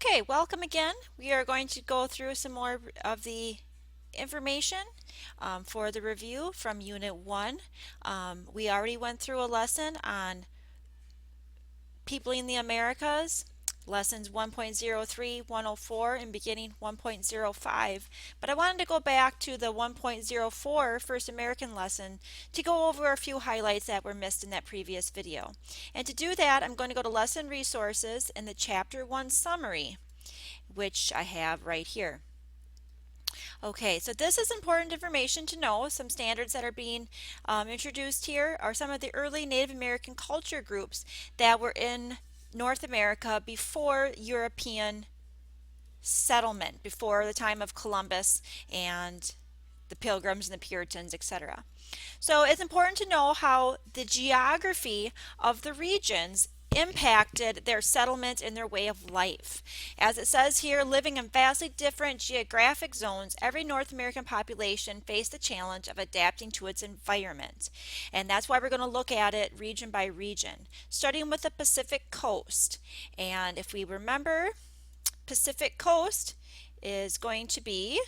Okay, welcome again. We are going to go through some more of the information for the review from Unit 1. We already went through a lesson on peopling the Americas, lessons 1.03, 104, and beginning 1.05. But I wanted to go back to the 1.04 First American lesson to go over a few highlights that were missed in that previous video. And to do that, I'm going to go to Lesson Resources in the Chapter 1 Summary, which I have right here. Okay, so this is important information to know. Some standards that are being introduced here are some of the early Native American culture groups that were in North America before European settlement, before the time of Columbus and the Pilgrims and the Puritans, etc. So it's important to know how the geography of the regions impacted their settlement and their way of life. As it says here, living in vastly different geographic zones, every North American population faced the challenge of adapting to its environment. And that's why we're going to look at it region by region, starting with the Pacific Coast. And if we remember, Pacific Coast is going to be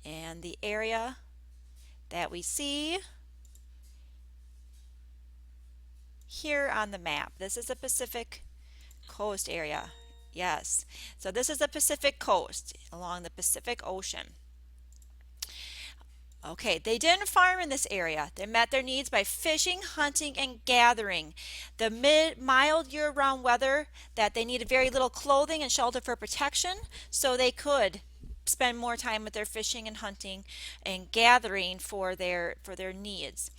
in the area that we see here on the map. This is the Pacific Coast area. Yes, so this is the Pacific Coast along the Pacific Ocean. Okay, they didn't farm in this area. They met their needs by fishing, hunting, and gathering. The mild year-round weather that they needed very little clothing and shelter for protection, so they could spend more time with their fishing and hunting and gathering for their needs.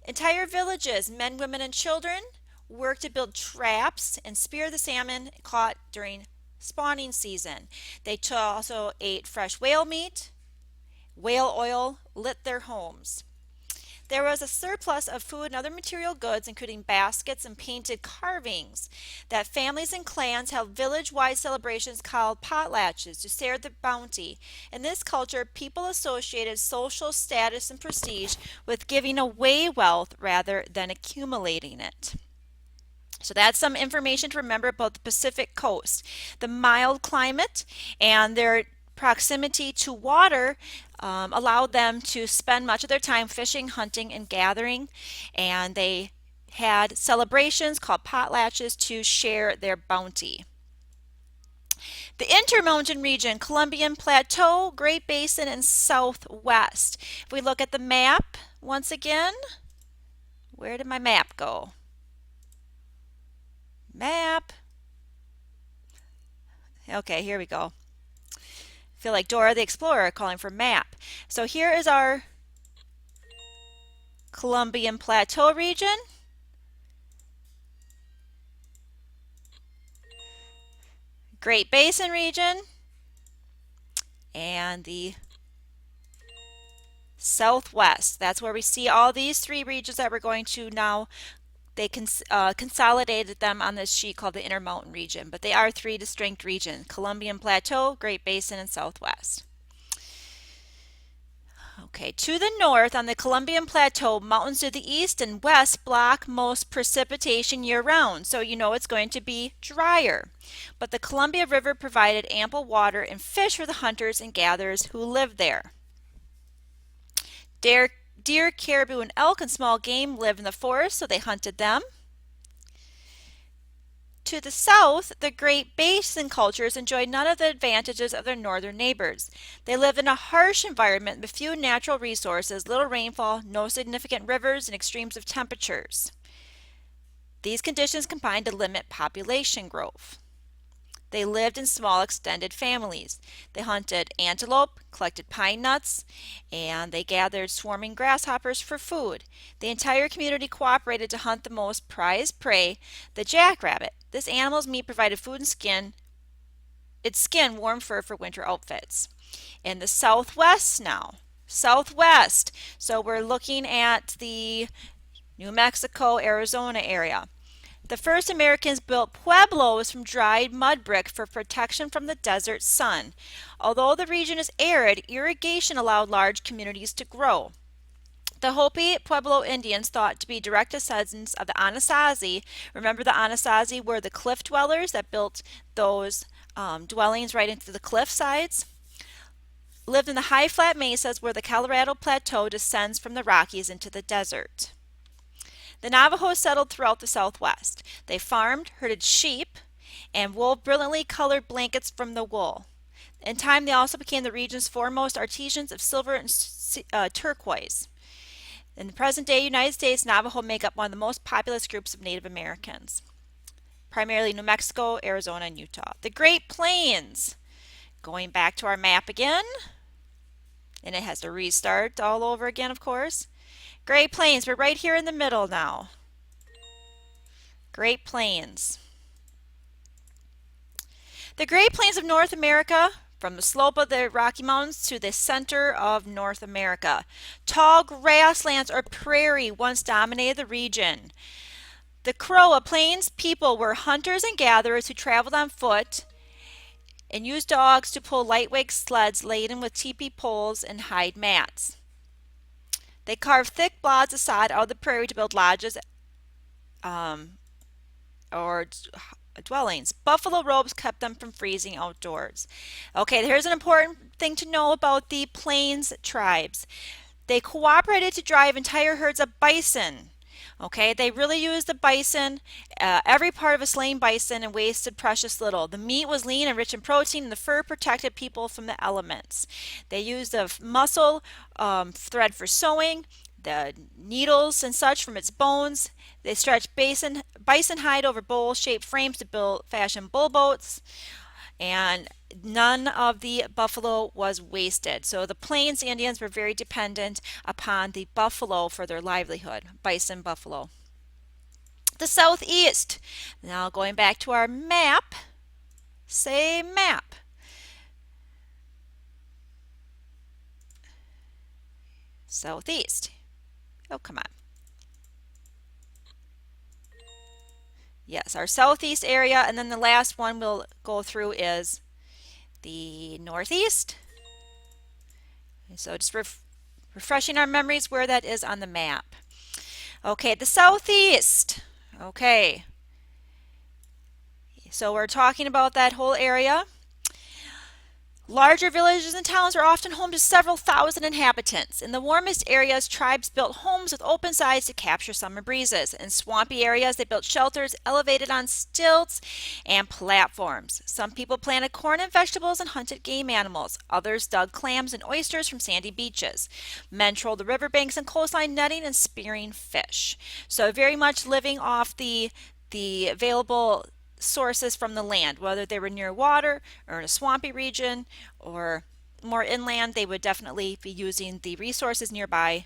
Entire villages, men, women, and children, worked to build traps and spear the salmon caught during spawning season. They also ate fresh whale meat. Whale oil lit their homes. There was a surplus of food and other material goods, including baskets and painted carvings, that families and clans held village-wide celebrations called potlatches to share the bounty. In this culture, people associated social status and prestige with giving away wealth rather than accumulating it. So that's some information to remember about the Pacific Coast. The mild climate and their proximity to water allowed them to spend much of their time fishing, hunting, and gathering, and they had celebrations called potlatches to share their bounty. The Intermountain region, Columbian Plateau, Great Basin, and Southwest. If we look at the map once again, where did my map go? Map. Okay, here we go. Feel like Dora the Explorer calling for map. So here is our Columbian Plateau region. Great Basin region. And the Southwest. That's where we see all these three regions that we're going to now. They consolidated them on this sheet called the Intermountain region, but they are three distinct regions: Columbian Plateau, Great Basin, and Southwest. Okay, to the north on the Columbian Plateau, mountains to the east and west block most precipitation year-round, so you know it's going to be drier. But the Columbia River provided ample water and fish for the hunters and gatherers who lived there. Deer, caribou, and elk and small game lived in the forest, so they hunted them. To the south, the Great Basin cultures enjoyed none of the advantages of their northern neighbors. They lived in a harsh environment with few natural resources, little rainfall, no significant rivers, and extremes of temperatures. These conditions combined to limit population growth. They lived in small extended families. They hunted antelope, collected pine nuts, and they gathered swarming grasshoppers for food. The entire community cooperated to hunt the most prized prey, the jackrabbit. This animal's meat provided food and skin, its skin warm fur for winter outfits. In the Southwest now, Southwest, so we're looking at the New Mexico, Arizona area. The first Americans built pueblos from dried mud brick for protection from the desert sun. Although the region is arid, irrigation allowed large communities to grow. The Hopi Pueblo Indians, thought to be direct descendants of the Anasazi. Remember, the Anasazi were the cliff dwellers that built those dwellings right into the cliff sides. Lived in the high flat mesas where the Colorado Plateau descends from the Rockies into the desert. The Navajos settled throughout the Southwest. They farmed, herded sheep, and wove brilliantly colored blankets from the wool. In time, they also became the region's foremost artisans of silver and turquoise. In the present day United States, Navajo make up one of the most populous groups of Native Americans, primarily New Mexico, Arizona, and Utah. The Great Plains, going back to our map again, and it has to restart all over again, of course. Great Plains, we're right here in the middle now. Great Plains. The Great Plains of North America, from the slope of the Rocky Mountains to the center of North America. Tall grasslands or prairie once dominated the region. The Crow, a plains people, were hunters and gatherers who traveled on foot and used dogs to pull lightweight sleds laden with teepee poles and hide mats. They carved thick blocks of sod out of the prairie to build lodges or dwellings. Buffalo robes kept them from freezing outdoors. Okay, here's an important thing to know about the Plains tribes. They cooperated to drive entire herds of bison. Okay, they really used the bison, every part of a slain bison, and wasted precious little. The meat was lean and rich in protein, and the fur protected people from the elements. They used the muscle thread for sewing, the needles and such from its bones. They stretched bison hide over bowl-shaped frames to fashion bull boats, and none of the buffalo was wasted. So the Plains Indians were very dependent upon the buffalo for their livelihood, bison buffalo. The Southeast. Now going back to our map, say map. Southeast. Oh, come on. Yes, our southeast area, and then the last one we'll go through is the northeast. So just refreshing our memories where that is on the map. Okay, the southeast. Okay. So we're talking about that whole area. Larger villages and towns are often home to several thousand inhabitants. In the warmest areas, tribes built homes with open sides to capture summer breezes. In swampy areas, they built shelters elevated on stilts and platforms. Some people planted corn and vegetables and hunted game animals. Others dug clams and oysters from sandy beaches. Men trolled the riverbanks and coastline, netting and spearing fish. So very much living off the available sources from the land, whether they were near water or in a swampy region or more inland. They would definitely be using the resources nearby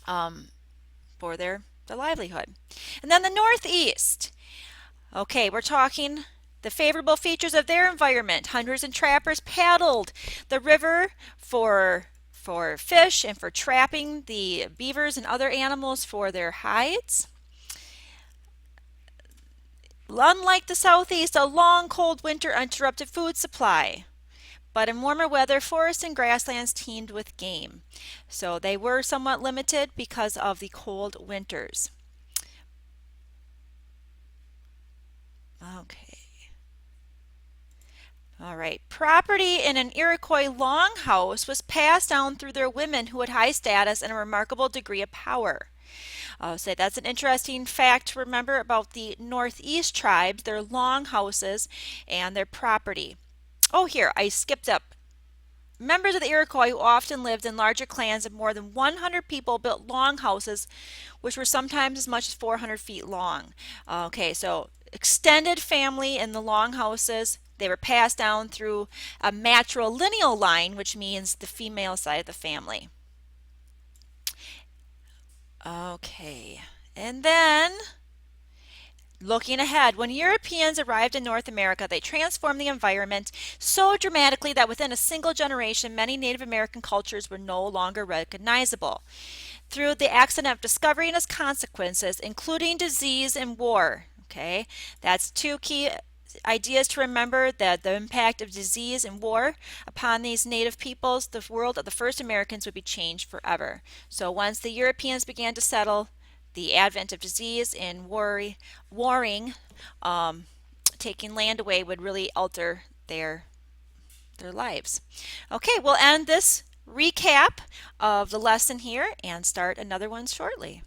for their livelihood. And then the Northeast. Okay, we're talking the favorable features of their environment. Hunters and trappers paddled the river for fish and for trapping the beavers and other animals for their hides. Unlike the Southeast, a long cold winter interrupted food supply. But in warmer weather, forests and grasslands teemed with game. So they were somewhat limited because of the cold winters. Okay. All right. Property in an Iroquois longhouse was passed down through their women who had high status and a remarkable degree of power. So that's an interesting fact to remember about the Northeast tribes, their longhouses and their property. Oh, here, I skipped up. Members of the Iroquois who often lived in larger clans of more than 100 people built longhouses, which were sometimes as much as 400 feet long. Okay, so extended family in the longhouses. They were passed down through a matrilineal line, which means the female side of the family. Okay, and then looking ahead, when Europeans arrived in North America, they transformed the environment so dramatically that within a single generation, many Native American cultures were no longer recognizable. Through the accident of discovery and its consequences, including disease and war. Okay, that's two key idea is to remember that the impact of disease and war upon these native peoples, the world of the first Americans would be changed forever. So once the Europeans began to settle, the advent of disease and warring, um, taking land away would really alter their lives. Okay, we'll end this recap of the lesson here and start another one shortly.